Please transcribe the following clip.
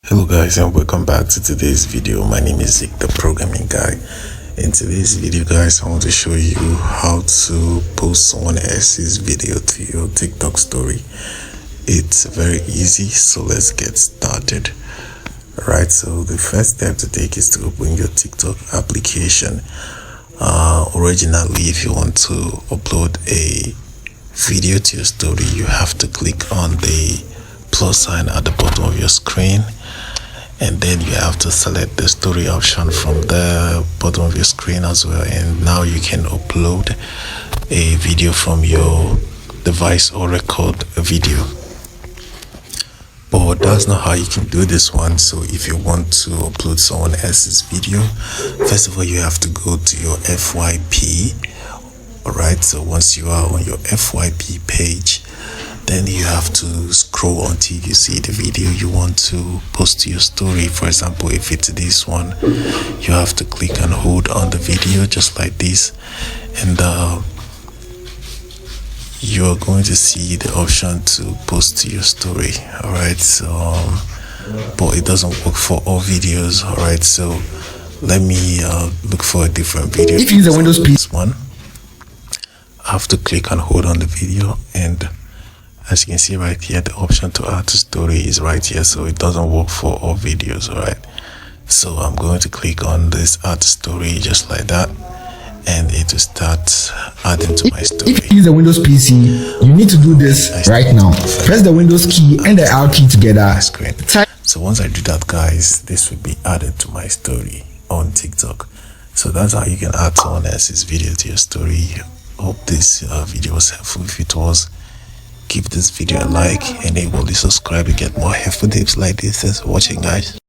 Hello guys, and welcome back to today's video. My name is Zeke, the programming guy. In today's video guys, I want to show you how to post someone else's video to your TikTok story. It's very easy, so let's get started. Alright, so the first step to take is to open your TikTok application. Originally, if you want to upload a video to your story, you have to click on the plus sign at the bottom of your screen, and then you have to select the story option from the bottom of your screen as well, and now you can upload a video from your device or record a video. But that's not how you can do this one. So if you want to upload someone else's video, first of all you have to go to your FYP. Alright, so once you are on your FYP page, then you have to scroll until you see the video you want to post to your story. For example, if it's this one, you have to click and hold on the video just like this, and you're going to see the option to post to your story. Alright, so but it doesn't work for all videos. Alright, so let me look for a different video. If you use a Windows PC, one, I have to click and hold on the video, and as you can see right here, the option to add to story is right here, so it doesn't work for all videos. Alright, so I'm going to click on this add to story just like that, and it will start adding to my story. if you use a Windows PC, you need to do this right now. Press the Windows key and the Alt key together. Screen. So once I do that guys, this will be added to my story on TikTok. So that's how you can add someone else's video to your story. Hope this video was helpful. If it was, give this video a like, enable the subscribe to get more helpful tips like this. Thanks for watching guys.